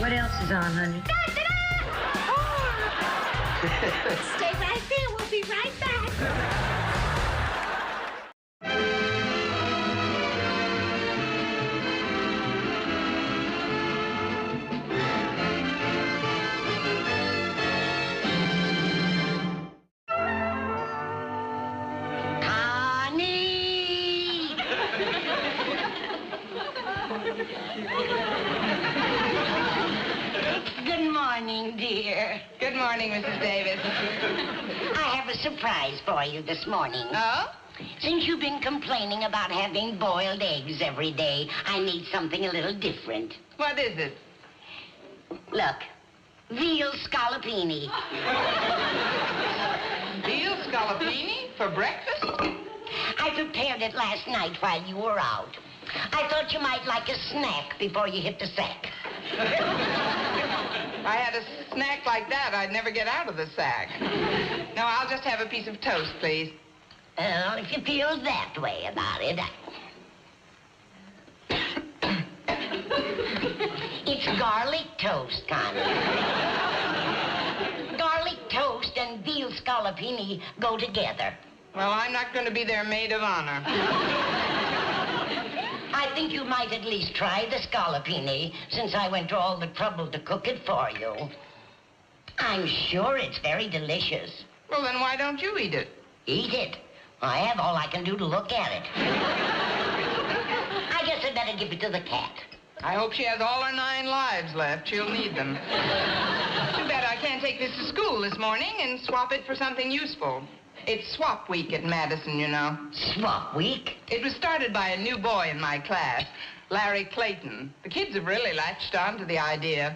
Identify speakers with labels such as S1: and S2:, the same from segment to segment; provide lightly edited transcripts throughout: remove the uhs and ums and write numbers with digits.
S1: What else is on, honey?
S2: Stay right there. We'll be right back. Connie! Good morning, dear.
S3: Good morning, Mrs. Davis.
S2: I have a surprise for you this morning.
S3: Oh?
S2: Since you've been complaining about having boiled eggs every day, I need something a little different.
S3: What is it?
S2: Look, veal scallopini.
S3: Veal scallopini for breakfast?
S2: I prepared it last night while you were out. I thought you might like a snack before you hit the sack.
S3: If I had a snack like that, I'd never get out of the sack. No, I'll just have a piece of toast, please.
S2: Well, if you feel that way about it, It's garlic toast, Connie. Garlic toast and veal scallopini go together.
S3: Well, I'm not going to be their maid of honor.
S2: I think you might at least try the scallopini, since I went to all the trouble to cook it for you. I'm sure it's very delicious.
S3: Well, then why don't you eat it?
S2: Eat it? I have all I can do to look at it. I guess I'd better give it to the cat.
S3: I hope she has all her 9 lives left. She'll need them. Too bad I can't take this to school this morning and swap it for something useful. It's swap week at Madison, you know.
S2: Swap week?
S3: It was started by a new boy in my class, Larry Clayton. The kids have really latched on to the idea.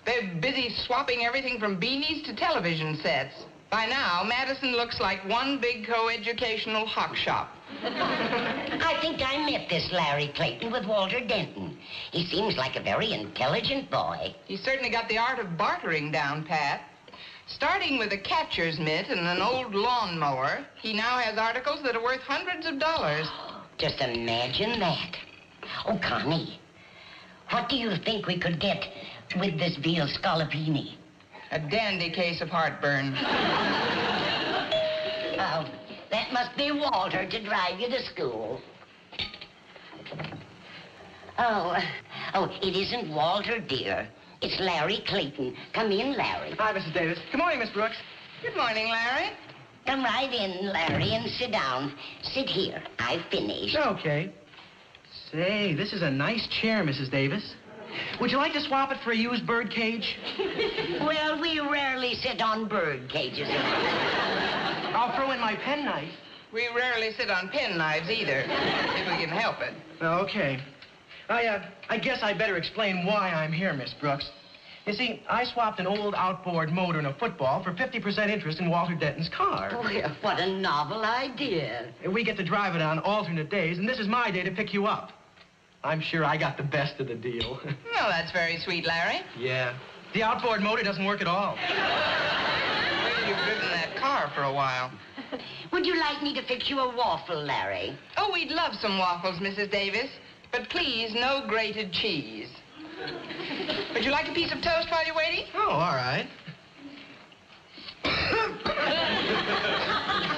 S3: They're busy swapping everything from beanies to television sets. By now, Madison looks like one big co-educational hock shop.
S2: I think I met this Larry Clayton with Walter Denton. He seems like a very intelligent boy.
S3: He's certainly got the art of bartering down pat. Starting with a catcher's mitt and an old lawnmower, he now has articles that are worth hundreds of dollars.
S2: Just imagine that. Oh, Connie, what do you think we could get with this veal scallopini?
S3: A dandy case of heartburn.
S2: Oh, that must be Walter to drive you to school. Oh, it isn't Walter, dear. It's Larry Clayton. Come in, Larry.
S4: Hi, Mrs. Davis. Good morning, Miss Brooks.
S3: Good morning, Larry.
S2: Come right in, Larry, and sit down. Sit here. I've finished.
S4: Okay. Say, this is a nice chair, Mrs. Davis. Would you like to swap it for a used bird cage?
S2: Well, we rarely sit on bird cages.
S4: I'll throw in my penknife.
S3: We rarely sit on penknives either, if we can help it.
S4: Okay. I guess I better explain why I'm here, Miss Brooks. You see, I swapped an old outboard motor and a football for 50% interest in Walter Denton's car.
S2: Oh, what a novel idea.
S4: We get to drive it on alternate days, and this is my day to pick you up. I'm sure I got the best of the deal.
S3: Well, that's very sweet, Larry.
S4: Yeah. The outboard motor doesn't work at all.
S3: Well, you've driven that car for a while.
S2: Would you like me to fix you a waffle, Larry?
S3: Oh, we'd love some waffles, Mrs. Davis. But please, no grated cheese. Would you like a piece of toast while you're waiting?
S4: Oh, all right.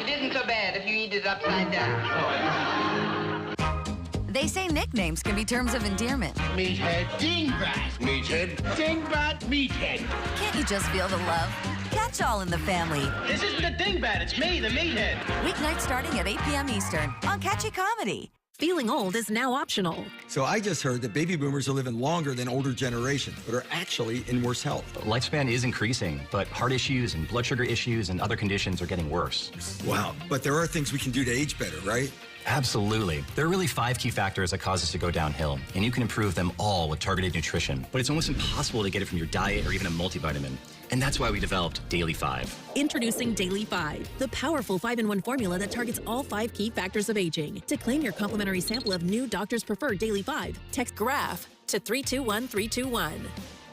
S3: It isn't so bad if you eat it upside down.
S5: They say nicknames can be terms of endearment.
S6: Meathead. Dingbat. Meathead. Dingbat. Meathead.
S5: Can't you just feel the love? Catch all in the family.
S6: This isn't the Dingbat. It's me, the Meathead.
S5: Weeknights starting at 8 p.m. Eastern on Catchy Comedy.
S7: Feeling old is now optional.
S8: So I just heard that baby boomers are living longer than older generations, but are actually in worse health.
S9: Lifespan is increasing, but heart issues and blood sugar issues and other conditions are getting worse.
S8: Wow, but there are things we can do to age better, right?
S9: Absolutely. There are really 5 key factors that cause us to go downhill, and you can improve them all with targeted nutrition. But it's almost impossible to get it from your diet or even a multivitamin. And that's why we developed Daily 5.
S7: Introducing Daily 5, the powerful 5-in-1 formula that targets all 5 key factors of aging. To claim your complimentary sample of new Doctor's Preferred Daily 5, text GRAPH to 321321.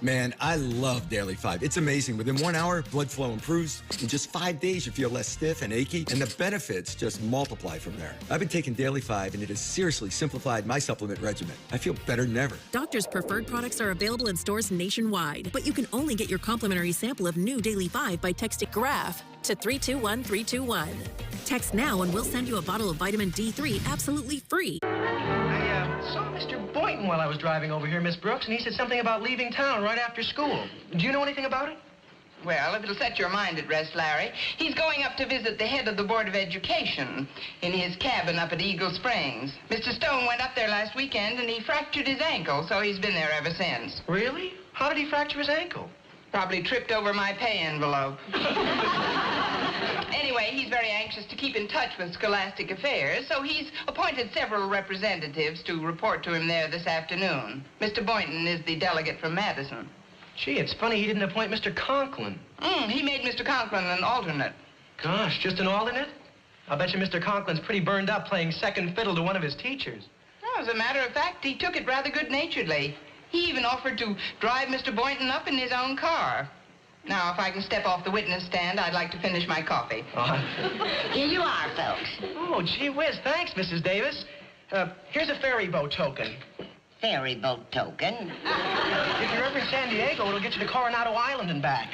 S8: Man, I love Daily 5. It's amazing. Within 1 hour, blood flow improves. In just 5 days, you feel less stiff and achy, and the benefits just multiply from there. I've been taking Daily 5, and it has seriously simplified my supplement regimen. I feel better than ever.
S7: Doctors' preferred products are available in stores nationwide, but you can only get your complimentary sample of new Daily 5 by texting GRAPH to 321321. Text now and we'll send you a bottle of vitamin D3 absolutely free.
S4: I saw Mr. Boynton while I was driving over here, Miss Brooks, and he said something about leaving town right after school. Do you know anything about it?
S3: Well, if it'll set your mind at rest, Larry, he's going up to visit the head of the Board of Education in his cabin up at Eagle Springs. Mr. Stone went up there last weekend and he fractured his ankle, so he's been there ever since.
S4: Really? How did he fracture his ankle?
S3: Probably tripped over my pay envelope. Anyway, he's very anxious to keep in touch with scholastic affairs, so he's appointed several representatives to report to him there this afternoon. Mr. Boynton is the delegate from Madison.
S4: Gee, it's funny he didn't appoint Mr. Conklin.
S3: He made Mr. Conklin an alternate.
S4: Gosh, just an alternate? I'll bet you Mr. Conklin's pretty burned up playing second fiddle to one of his teachers.
S3: Well, as a matter of fact, he took it rather good-naturedly. He even offered to drive Mr. Boynton up in his own car. Now, if I can step off the witness stand, I'd like to finish my coffee.
S2: Here you are, folks.
S4: Oh, gee whiz. Thanks, Mrs. Davis. Here's a ferry boat token.
S2: Ferry boat token.
S4: If you're ever in San Diego, it'll get you to Coronado Island and back.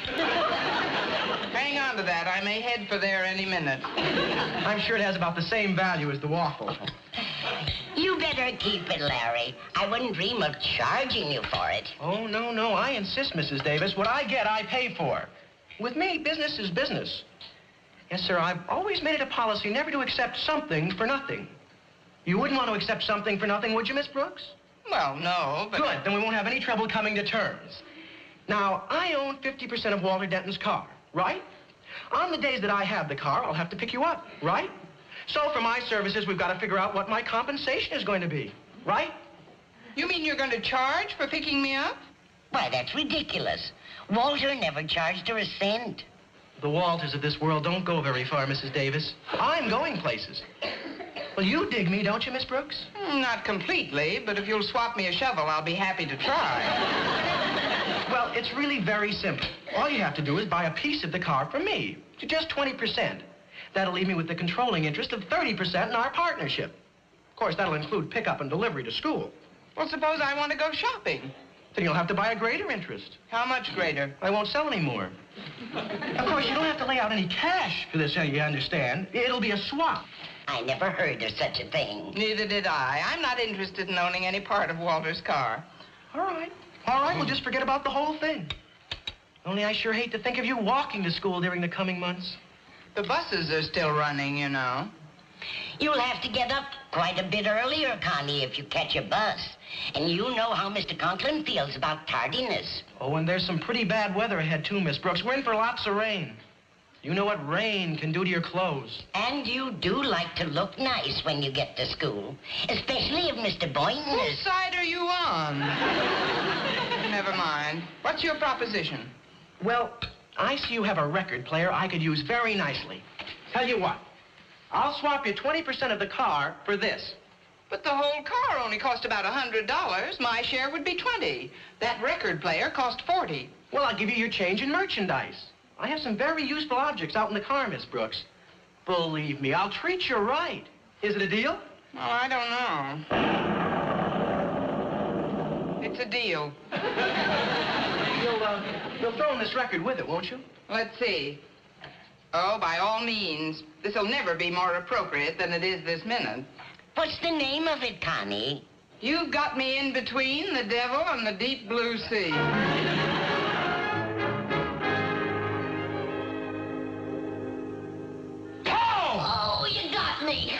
S3: Hang on to that. I may head for there any minute.
S4: I'm sure it has about the same value as the waffle.
S2: You better keep it, Larry. I wouldn't dream of charging you for it.
S4: Oh, no. I insist, Mrs. Davis. What I get, I pay for. With me, business is business. Yes, sir, I've always made it a policy never to accept something for nothing. You wouldn't want to accept something for nothing, would you, Miss Brooks?
S3: Well, no, but...
S4: Good, then we won't have any trouble coming to terms. Now, I own 50% of Walter Denton's car, right? On the days that I have the car, I'll have to pick you up, right? So for my services, we've got to figure out what my compensation is going to be, right?
S3: You mean you're going to charge for picking me up?
S2: Why, that's ridiculous. Walter never charged her a cent.
S4: The Walters of this world don't go very far, Mrs. Davis. I'm going places. Well, you dig me, don't you, Miss Brooks?
S3: Not completely, but if you'll swap me a shovel, I'll be happy to try.
S4: Well, it's really very simple. All you have to do is buy a piece of the car from me, to just 20%. That'll leave me with the controlling interest of 30% in our partnership. Of course, that'll include pickup and delivery to school.
S3: Well, suppose I want to go shopping.
S4: Then you'll have to buy a greater interest.
S3: How much greater?
S4: I won't sell any more. Of course, you don't have to lay out any cash for this, you understand. It'll be a swap.
S2: I never heard of such a thing.
S3: Neither did I. I'm not interested in owning any part of Walter's car.
S4: All right, we'll just forget about the whole thing. Only I sure hate to think of you walking to school during the coming months.
S3: The buses are still running, you know.
S2: You'll have to get up quite a bit earlier, Connie, if you catch a bus. And you know how Mr. Conklin feels about tardiness.
S4: Oh, and there's some pretty bad weather ahead, too, Miss Brooks. We're in for lots of rain. You know what rain can do to your clothes.
S2: And you do like to look nice when you get to school, especially if Mr. Boynton
S3: Whose
S2: is...
S3: side are you on? Never mind. What's your proposition?
S4: Well, I see you have a record player I could use very nicely. Tell you what, I'll swap you 20% of the car for this.
S3: But the whole car only cost about $100. My share would be $20. That record player cost $40.
S4: Well, I'll give you your change in merchandise. I have some very useful objects out in the car, Miss Brooks. Believe me, I'll treat you right. Is it a deal?
S3: Oh, I don't know. It's a deal.
S4: You'll throw in this record with it, won't you?
S3: Let's see. Oh, by all means. This'll never be more appropriate than it is this minute.
S2: What's the name of it, Connie?
S3: You've got me in between the devil and the deep blue sea.
S2: Oh, you got me.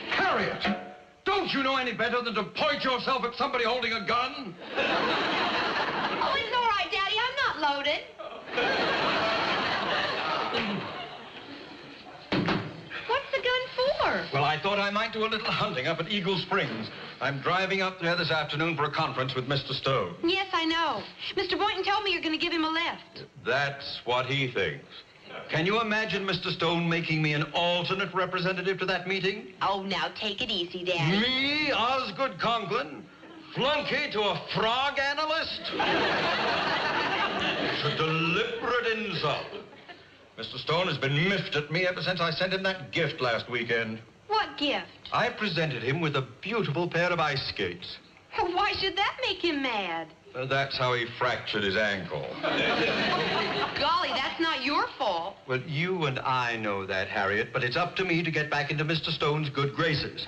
S1: Harriet, don't you know any better than to point yourself at somebody holding a gun?
S10: Oh, it's all right, Daddy. I'm not loaded. What's the gun for?
S1: Well, I thought I might do a little hunting up at Eagle Springs. I'm driving up there this afternoon for a conference with Mr. Stone.
S10: Yes, I know. Mr. Boynton told me you're going to give him a lift.
S1: That's what he thinks. Can you imagine Mr. Stone making me an alternate representative to that meeting?
S10: Oh, now take it easy, Daddy.
S1: Me, Osgood Conklin? flunky to a frog analyst? It's a deliberate insult. Mr. Stone has been miffed at me ever since I sent him that gift last weekend.
S10: What gift?
S1: I presented him with a beautiful pair of ice skates.
S10: Why should that make him mad?
S1: That's how he fractured his ankle.
S10: Golly, that's not your fault.
S1: Well, you and I know that, Harriet, but it's up to me to get back into Mr. Stone's good graces.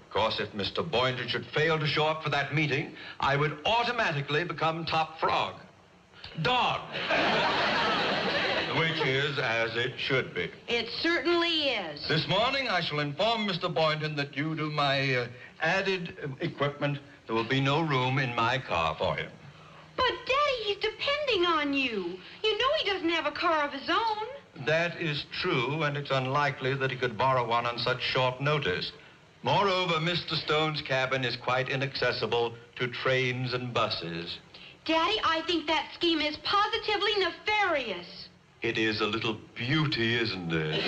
S1: Of course, if Mr. Boynton should fail to show up for that meeting, I would automatically become top frog. Dog. Which is as it should be.
S10: It certainly is.
S1: This morning, I shall inform Mr. Boynton that due to my added equipment, there will be no room in my car for him.
S10: But, Daddy, he's depending on you. You know he doesn't have a car of his own.
S1: That is true, and it's unlikely that he could borrow one on such short notice. Moreover, Mr. Stone's cabin is quite inaccessible to trains and buses.
S10: Daddy, I think that scheme is positively nefarious.
S1: It is a little beauty, isn't it?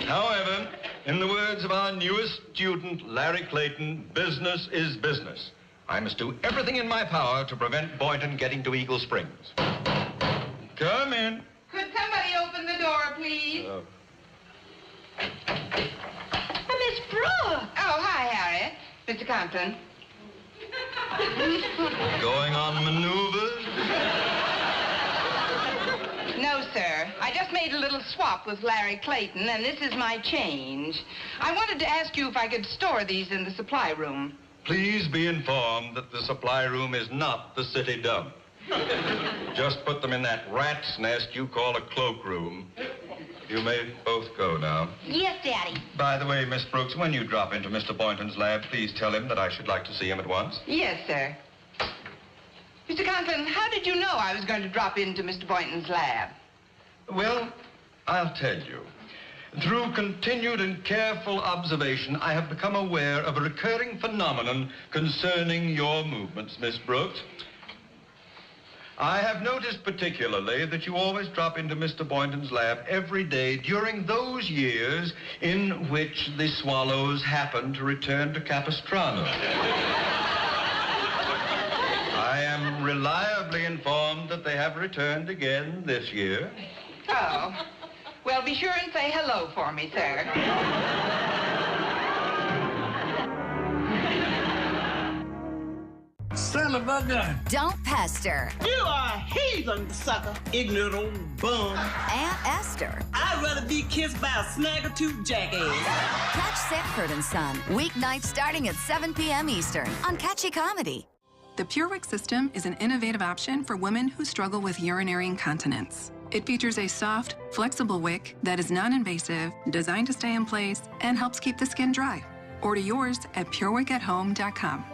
S1: However, in the words of our newest student, Larry Clayton, business is business. I must do everything in my power to prevent Boynton getting to Eagle Springs. Come in.
S3: Could somebody open the door, please?
S10: Miss Brooks.
S3: Oh, hi, Harriet. Mr. Compton.
S1: Going on maneuvers?
S3: No, sir. I just made a little swap with Larry Clayton, and this is my change. I wanted to ask you if I could store these in the supply room.
S1: Please be informed that the supply room is not the city dump. Just put them in that rat's nest you call a cloakroom. You may both go now.
S10: Yes, Daddy.
S1: By the way, Miss Brooks, when you drop into Mr. Boynton's lab, please tell him that I should like to see him at once.
S3: Yes, sir. Mr. Conklin, how did you know I was going to drop into Mr. Boynton's lab?
S1: Well, I'll tell you. Through continued and careful observation, I have become aware of a recurring phenomenon concerning your movements, Miss Brooks. I have noticed particularly that you always drop into Mr. Boynton's lab every day during those years in which the swallows happen to return to Capistrano. I am reliably informed that they have returned again this year.
S3: Oh. Well, be sure and say hello for me, sir.
S6: Son of a gun.
S5: Don't pester.
S6: You are a heathen, sucker. Ignorant old bum.
S5: Aunt Esther.
S6: I'd rather be kissed by a snagger-tooth jackass.
S5: Catch Sanford and Son, weeknights starting at 7 p.m. Eastern on Catchy Comedy.
S11: The PureWick system is an innovative option for women who struggle with urinary incontinence. It features a soft, flexible wick that is non-invasive, designed to stay in place, and helps keep the skin dry. Order yours at PureWickAtHome.com.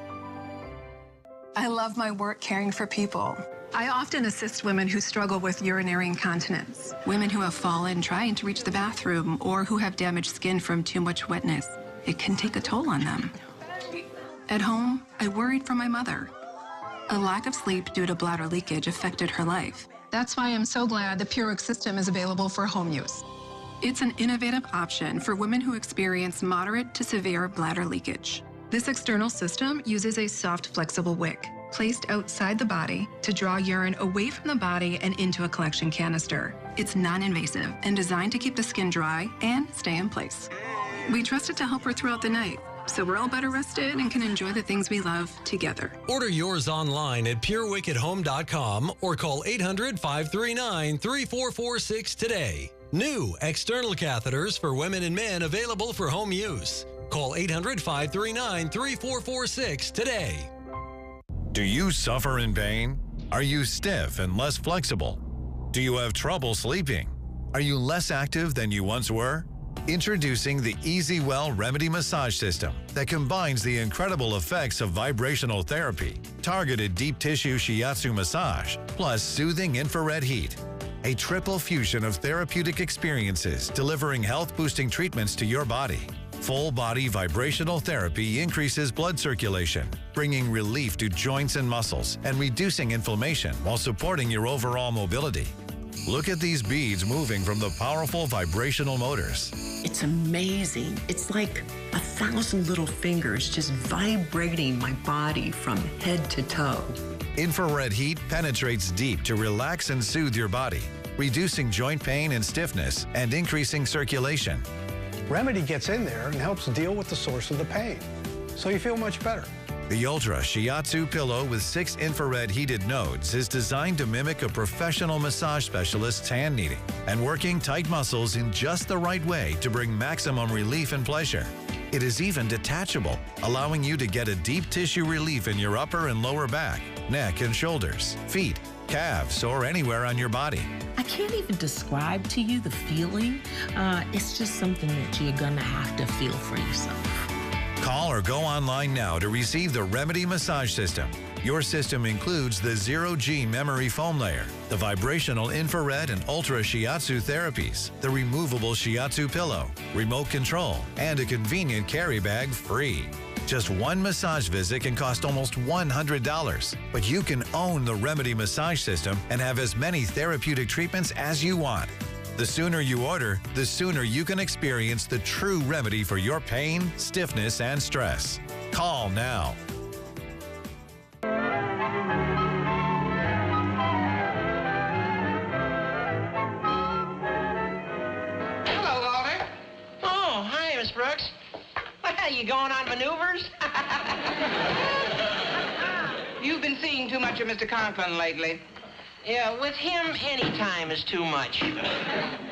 S11: I love my work caring for people. I often assist women who struggle with urinary incontinence, women who have fallen trying to reach the bathroom, or who have damaged skin from too much wetness. It can take a toll on them. At home, I worried for my mother. A lack of sleep due to bladder leakage affected her life. That's why I'm so glad the PureWick system is available for home use. It's an innovative option for women who experience moderate to severe bladder leakage. This external system uses a soft, flexible wick placed outside the body to draw urine away from the body and into a collection canister. It's non-invasive and designed to keep the skin dry and stay in place. We trust it to help her throughout the night, so we're all better rested and can enjoy the things we love together.
S12: Order yours online at PureWickAtHome.com or call 800-539-3446 today. New external catheters for women and men available for home use. Call 800-539-3446 today.
S13: Do you suffer in pain? Are you stiff and less flexible? Do you have trouble sleeping? Are you less active than you once were? Introducing the EasyWell Remedy Massage System that combines the incredible effects of vibrational therapy, targeted deep tissue shiatsu massage, plus soothing infrared heat. A triple fusion of therapeutic experiences delivering health-boosting treatments to your body. Full-body vibrational therapy increases blood circulation, bringing relief to joints and muscles and reducing inflammation while supporting your overall mobility. Look at these beads moving from the powerful vibrational motors.
S6: It's amazing. It's like 1,000 little fingers just vibrating my body from head to toe.
S13: Infrared heat penetrates deep to relax and soothe your body, reducing joint pain and stiffness and increasing circulation.
S14: Remedy gets in there and helps deal with the source of the pain, so you feel much better.
S13: The Ultra Shiatsu pillow with 6 infrared heated nodes is designed to mimic a professional massage specialist's hand kneading and working tight muscles in just the right way to bring maximum relief and pleasure. It is even detachable, allowing you to get a deep tissue relief in your upper and lower back, neck and shoulders, feet, calves, or anywhere on your body.
S15: I can't even describe to you the feeling. It's just something that you're gonna have to feel for yourself.
S13: Call or go online now to receive the Remedy Massage System. Your system includes the Zero-G memory foam layer, the vibrational infrared and ultra shiatsu therapies, the removable shiatsu pillow, remote control, and a convenient carry bag free. Just one massage visit can cost almost $100, but you can own the Remedy Massage System and have as many therapeutic treatments as you want. The sooner you order, the sooner you can experience the true remedy for your pain, stiffness, and stress. Call now.
S3: Hello, Walter.
S4: Oh, hi, Miss Brooks. Well, you going on maneuvers?
S3: You've been seeing too much of Mr. Conklin lately.
S4: Yeah, with him, any time is too much.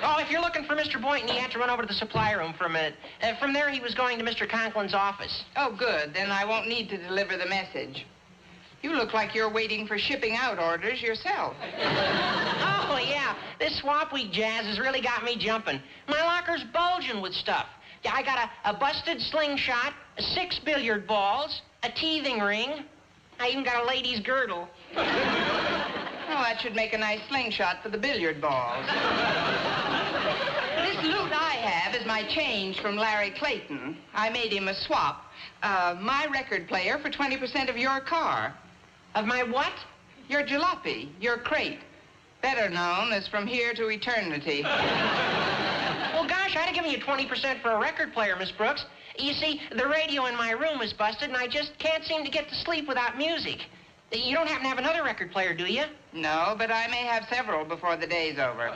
S4: Oh, if you're looking for Mr. Boynton, you have to run over to the supply room for a minute. From there, he was going to Mr. Conklin's office.
S3: Oh, good. Then I won't need to deliver the message. You look like you're waiting for shipping out orders yourself.
S4: Oh, yeah. This swap week jazz has really got me jumping. My locker's bulging with stuff. Yeah, I got a busted slingshot, 6 billiard balls, a teething ring. I even got a lady's girdle.
S3: Oh, that should make a nice slingshot for the billiard balls. This loot I have is my change from Larry Clayton. I made him a swap. My record player for 20% of your car.
S4: Of my what?
S3: Your jalopy, your crate. Better known as From Here to Eternity.
S4: Well, gosh, I'd have given you 20% for a record player, Miss Brooks. You see, the radio in my room is busted, and I just can't seem to get to sleep without music. You don't happen to have another record player, do you?
S3: No, but I may have several before the day's over.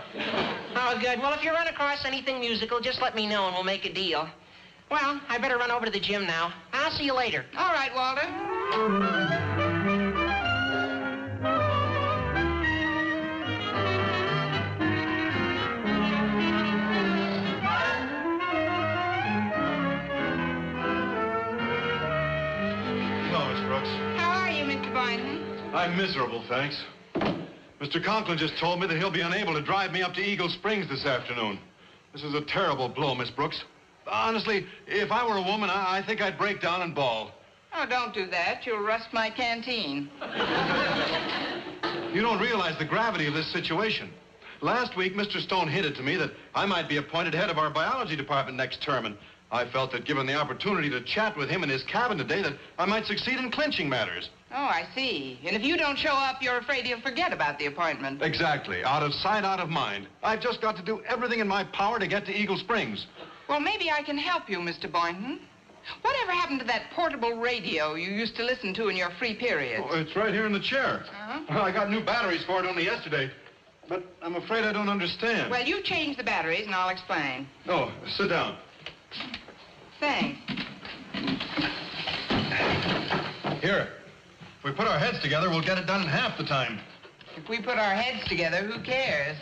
S4: Oh, good. Well, if you run across anything musical, just let me know and we'll make a deal. Well, I better run over to the gym now. I'll see you later.
S3: All right, Walter.
S1: I'm miserable, thanks. Mr. Conklin just told me that he'll be unable to drive me up to Eagle Springs this afternoon. This is a terrible blow, Miss Brooks. Honestly, if I were a woman, I think I'd break down and bawl.
S3: Oh, don't do that. You'll rust my canteen.
S1: You don't realize the gravity of this situation. Last week, Mr. Stone hinted to me that I might be appointed head of our biology department next term, and I felt that given the opportunity to chat with him in his cabin today, that I might succeed in clinching matters.
S3: Oh, I see. And if you don't show up, you're afraid he'll forget about the appointment.
S1: Exactly. Out of sight, out of mind. I've just got to do everything in my power to get to Eagle Springs.
S3: Well, maybe I can help you, Mr. Boynton. Whatever happened to that portable radio you used to listen to in your free periods?
S1: Oh, it's right here in the chair.
S3: Uh-huh.
S1: I got new batteries for it only yesterday. But I'm afraid I don't understand.
S3: Well, you change the batteries and I'll explain.
S1: Oh, sit down.
S3: Thanks.
S1: Here. If we put our heads together, we'll get it done in half the time.
S3: If we put our heads together, who cares?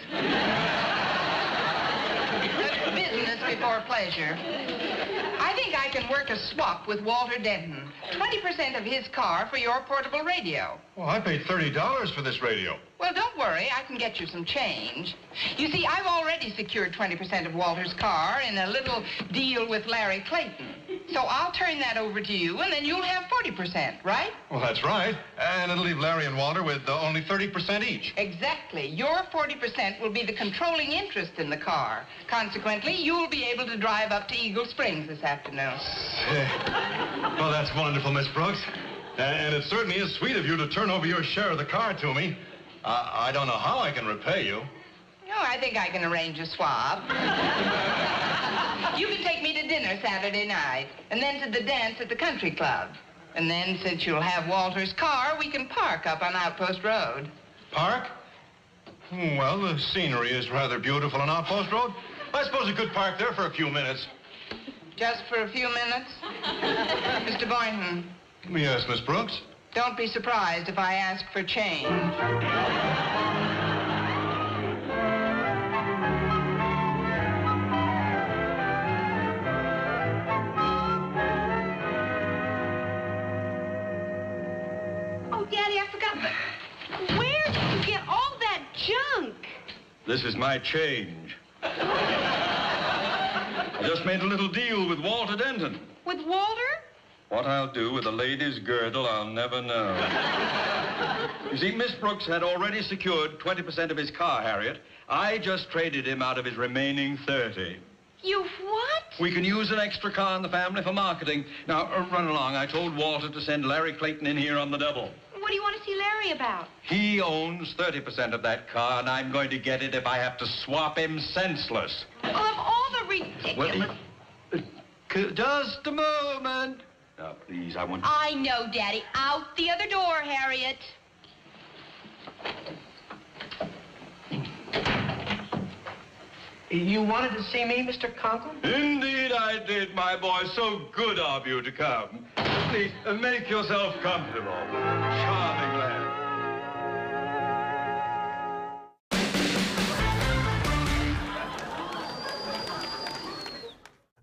S3: Business before pleasure. I think I can work a swap with Walter Denton. 20% of his car for your portable radio.
S1: Well, I paid $30 for this radio.
S3: Well, don't worry. I can get you some change. You see, I've already secured 20% of Walter's car in a little deal with Larry Clayton. So I'll turn that over to you, and then you'll have 40%, right?
S1: Well, that's right. And it'll leave Larry and Walter with only 30% each.
S3: Exactly. Your 40% will be the controlling interest in the car. Consequently, you'll be able to drive up to Eagle Springs this afternoon.
S1: Well, that's wonderful, Miss Brooks. And it certainly is sweet of you to turn over your share of the car to me. I don't know how I can repay you.
S3: Oh, I think I can arrange a swap. You can take me to dinner Saturday night, and then to the dance at the country club. And then, since you'll have Walter's car, we can park up on Outpost Road.
S1: Park? Well, the scenery is rather beautiful on Outpost Road. I suppose we could park there for a few minutes.
S3: Just for a few minutes? Mr. Boynton.
S1: Yes, Miss Brooks?
S3: Don't be surprised if I ask for change.
S10: Oh, Daddy, I forgot. Where did you get all that junk?
S1: This is my change. I just made a little deal with Walter Denton.
S10: With Walter?
S1: What I'll do with a lady's girdle, I'll never know. You see, Miss Brooks had already secured 20% of his car, Harriet. I just traded him out of his remaining 30.
S10: You what?
S1: We can use an extra car in the family for marketing. Now, run along. I told Walter to send Larry Clayton in here on the double.
S10: What do you want to see Larry about?
S1: He owns 30% of that car, and I'm going to get it if I have to swap him senseless.
S10: Well, of all the ridiculous...
S1: Just a moment. Now, please, I want...
S10: I know, Daddy. Out the other door, Harriet.
S4: You wanted to see me, Mr. Conklin?
S1: Indeed I did, my boy. So good of you to come. Please, make yourself comfortable. Charming lad.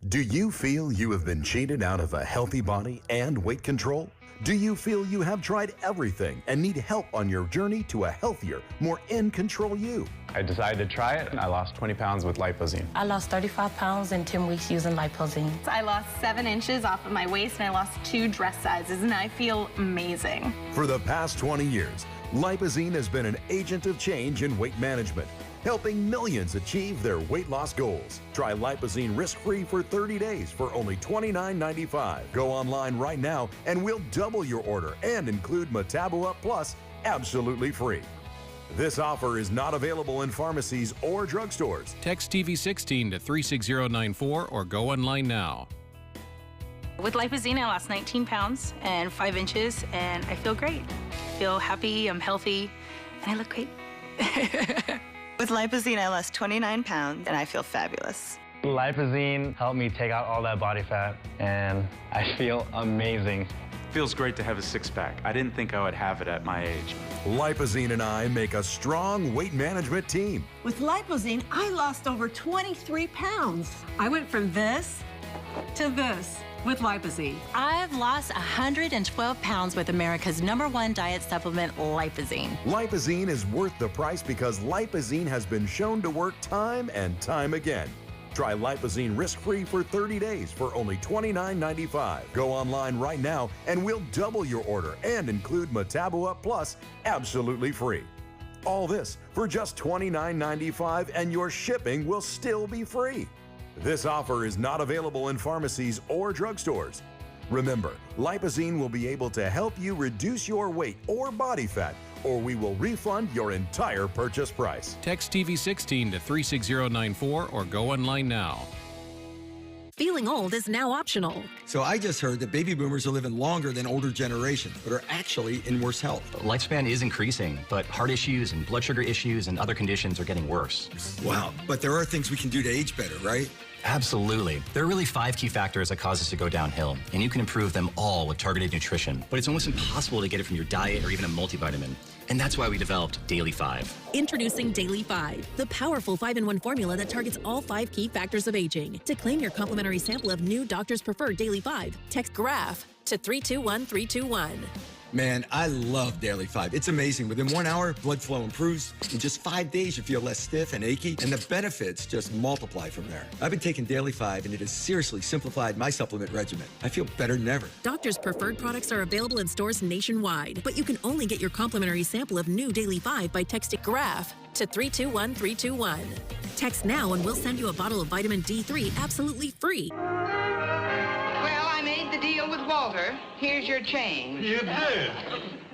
S16: Do you feel you have been cheated out of a healthy body and weight control? Do you feel you have tried everything and need help on your journey to a healthier, more in-control you?
S17: I decided to try it, and I lost 20 pounds with Lipozene.
S15: I lost 35 pounds in 10 weeks using Lipozene.
S18: I lost 7 inches off of my waist, and I lost 2 dress sizes, and I feel amazing.
S16: For the past 20 years, Lipozene has been an agent of change in weight management, helping millions achieve their weight loss goals. Try Lipozene risk-free for 30 days for only $29.95. Go online right now and we'll double your order and include Metabo Up Plus absolutely free. This offer is not available in pharmacies or drugstores.
S19: Text TV16 to 36094 or go online now.
S18: With Lipozene, I lost 19 pounds and 5 inches, and I feel great. I feel happy, I'm healthy, and I look great.
S20: With Lipozene, I lost 29 pounds, and I feel fabulous.
S17: Lipozene helped me take out all that body fat, and I feel amazing.
S21: Feels great to have a six-pack. I didn't think I would have it at my age.
S16: Lipozene and I make a strong weight management team.
S22: With Lipozene, I lost over 23 pounds. I went from this to this with Lipozene.
S23: I've lost 112 pounds with America's #1 diet supplement, Lipozene.
S16: Lipozene is worth the price because Lipozene has been shown to work time and time again. Try Lipozene risk-free for 30 days for only $29.95. Go online right now and we'll double your order and include Metabo Up Plus absolutely free. All this for just $29.95, and your shipping will still be free. This offer is not available in pharmacies or drugstores. Remember, Lipozene will be able to help you reduce your weight or body fat, or we will refund your entire purchase price.
S19: Text TV16 to 36094 or go online now.
S7: Feeling old is now optional.
S8: So I just heard that baby boomers are living longer than older generations, but are actually in worse health.
S9: Lifespan is increasing, but heart issues and blood sugar issues and other conditions are getting worse.
S8: Wow, but there are things we can do to age better, right?
S9: Absolutely. There are really 5 key factors that cause us to go downhill, and you can improve them all with targeted nutrition. But it's almost impossible to get it from your diet or even a multivitamin. And that's why we developed Daily 5.
S7: Introducing Daily 5, the powerful 5-in-1 formula that targets all 5 key factors of aging. To claim your complimentary sample of new Doctor's Preferred Daily 5, text GRAPH to 321321.
S8: Man, I love Daily 5. It's amazing. Within 1 hour, blood flow improves. In just 5 days, you feel less stiff and achy, and the benefits just multiply from there. I've been taking Daily 5, and it has seriously simplified my supplement regimen. I feel better than ever.
S7: Doctor's Preferred products are available in stores nationwide, but you can only get your complimentary sample of new Daily 5 by texting GRAPH to 321321. Text now and we'll send you a bottle of vitamin D3 absolutely free.
S3: Well, I made the deal with Walter. Walter, here's your change.
S1: You did?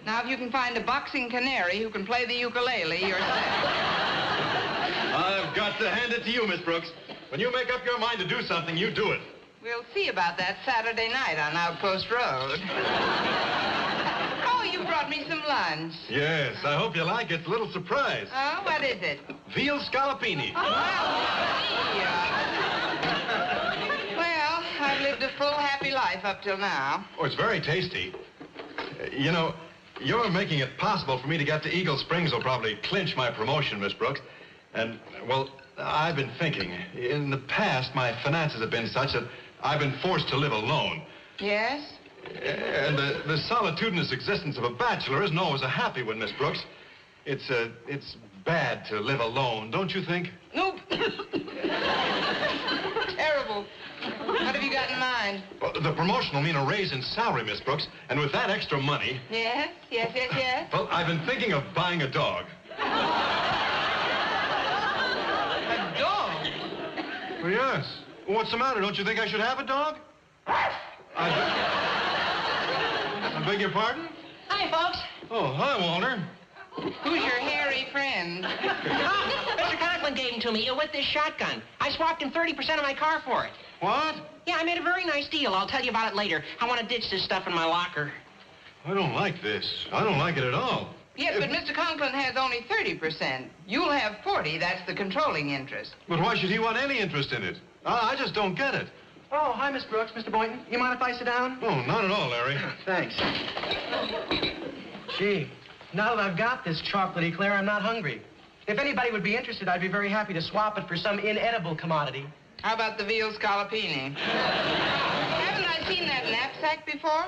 S3: Now, if you can find a boxing canary who can play the ukulele, you're set.
S1: I've got to hand it to you, Miss Brooks. When you make up your mind to do something, you do it.
S3: We'll see about that Saturday night on Outpost Road. Oh, you brought me some lunch.
S1: Yes, I hope you like it. It's a little surprise.
S3: Oh, what is it?
S1: Veal scallopini.
S3: Well, I've lived a full, happy life up till now.
S1: Oh, it's very tasty. You know, your making it possible for me to get to Eagle Springs will probably clinch my promotion, Miss Brooks. And, well, I've been thinking. In the past, my finances have been such that I've been forced to live alone.
S3: Yes?
S1: And the solitudinous existence of a bachelor isn't always a happy one, Miss Brooks. It's bad to live alone, don't you think?
S3: Nope. Terrible. What have you got in mind?
S1: Well, the promotion will mean a raise in salary, Miss Brooks. And with that extra money...
S3: Yes?
S1: Well, I've been thinking of buying a dog.
S3: A dog?
S1: Well, yes. What's the matter? Don't you think I should have a dog? I beg your pardon?
S4: Hi, folks.
S1: Oh, hi, Walter.
S3: Who's your hairy friend?
S4: Mr. Conklin gave him to me with this shotgun. I swapped him 30% of my car for it.
S1: What?
S4: Yeah, I made a very nice deal. I'll tell you about it later. I want to ditch this stuff in my locker.
S1: I don't like this. I don't like it at all.
S3: Yes, but Mr. Conklin has only 30%. You'll have 40. That's the controlling interest.
S1: But why should he want any interest in it? I just don't get it.
S4: Oh, hi, Miss Brooks, Mr. Boynton. You mind if I sit down?
S1: Oh, not at all, Larry.
S4: Thanks. Gee, now that I've got this chocolate eclair, I'm not hungry. If anybody would be interested, I'd be very happy to swap it for some inedible commodity.
S3: How about the veal scallopini? Haven't I seen that knapsack before?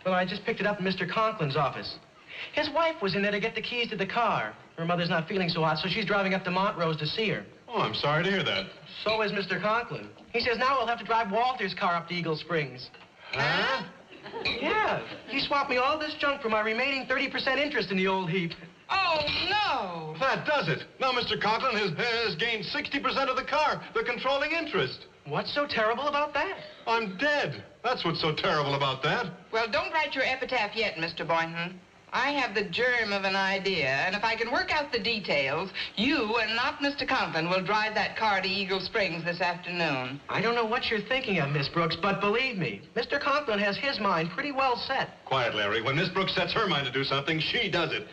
S4: Well, I just picked it up in Mr. Conklin's office. His wife was in there to get the keys to the car. Her mother's not feeling so hot, so she's driving up to Montrose to see her.
S1: Oh, I'm sorry to hear that.
S4: So is Mr. Conklin. He says now we'll have to drive Walter's car up to Eagle Springs.
S1: Huh?
S4: Yeah. He swapped me all this junk for my remaining 30% interest in the old heap.
S3: Oh, no.
S1: That does it. Now Mr. Conklin has gained 60% of the car, the controlling interest.
S4: What's so terrible about that?
S1: I'm dead. That's what's so terrible about that.
S3: Well, don't write your epitaph yet, Mr. Boynton. I have the germ of an idea, and if I can work out the details, you and not Mr. Conklin will drive that car to Eagle Springs this afternoon.
S4: I don't know what you're thinking of, Miss Brooks, but believe me, Mr. Conklin has his mind pretty well set.
S1: Quiet, Larry. When Miss Brooks sets her mind to do something, she does it.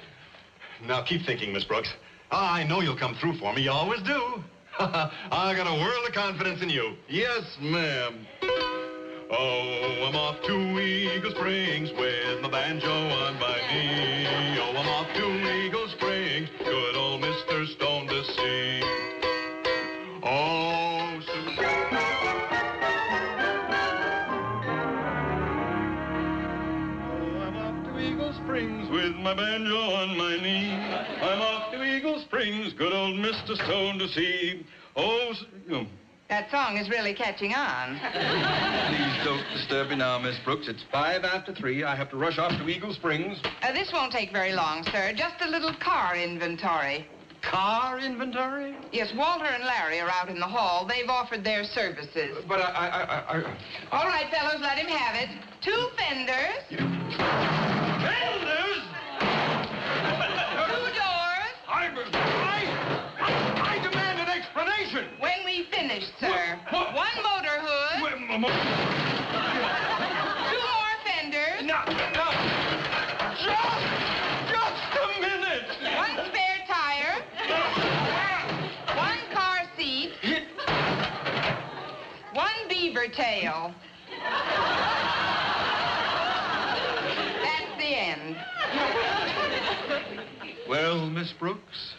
S1: Now, keep thinking, Miss Brooks. I know you'll come through for me. You always do. I got a world of confidence in you. Yes, ma'am. Oh, I'm off to Eagle Springs with my banjo on my knee. Oh, I'm off to Eagle Springs, good old Mr. Stone to see. Oh, I'm off to Eagle Springs with my banjo on my knee. I'm off to Eagle Springs, good old Mr. Stone to see. Oh,
S3: That song is really catching on.
S1: Please don't disturb me now, Miss Brooks. It's 3:05. I have to rush off to Eagle Springs.
S3: This won't take very long, sir. Just a little car inventory.
S1: Car inventory?
S3: Yes, Walter and Larry are out in the hall. They've offered their services.
S1: But
S3: All right, fellows, let him have it. 2 fenders.
S1: Fenders?
S3: 2 doors.
S1: I demand an explanation.
S3: When we finish, sir.
S1: What?
S3: 1 motor hood. 2 more fenders.
S1: No. Just a minute.
S3: 1 spare tire. 1 car seat. 1 beaver tail. That's the end.
S1: Well, Miss Brooks,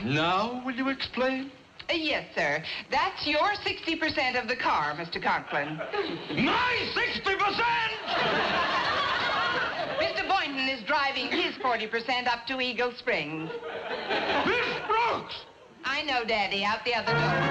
S1: now will you explain?
S3: Yes, sir. That's your 60% of the car, Mr. Conklin.
S1: My 60%?
S3: Mr. Boynton is driving his 40% up to Eagle Springs.
S1: Miss Brooks!
S3: I know, Daddy. Out the other door.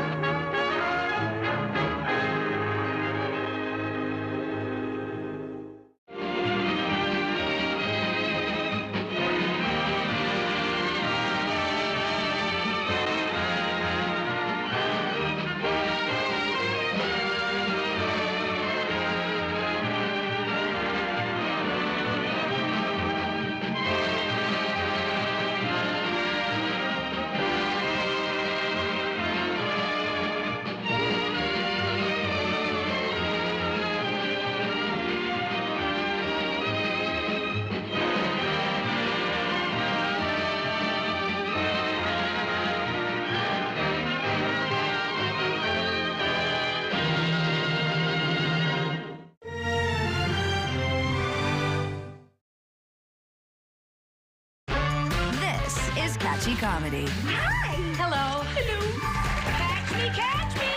S2: catchy comedy.
S22: Hi.
S2: Hello.
S22: Hello. Catch me, catch me.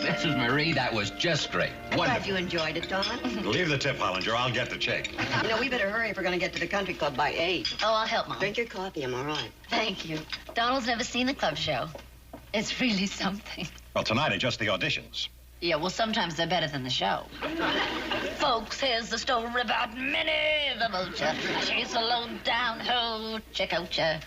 S5: Mrs. Marie, that was just great.
S11: Glad you enjoyed it, Don.
S24: Leave the tip, Hollinger. I'll get the check.
S11: You know, we better hurry if we're going to get to the country club by 8.
S25: Oh, I'll help, Mom.
S11: Drink your coffee. I'm all right.
S25: Thank you. Donald's never seen the club show. It's really something.
S24: Well, tonight are just the auditions.
S25: Yeah, well, sometimes they're better than the show. Folks, here's the story about Minnie the Moocher. She's a low-down hoochie coocher.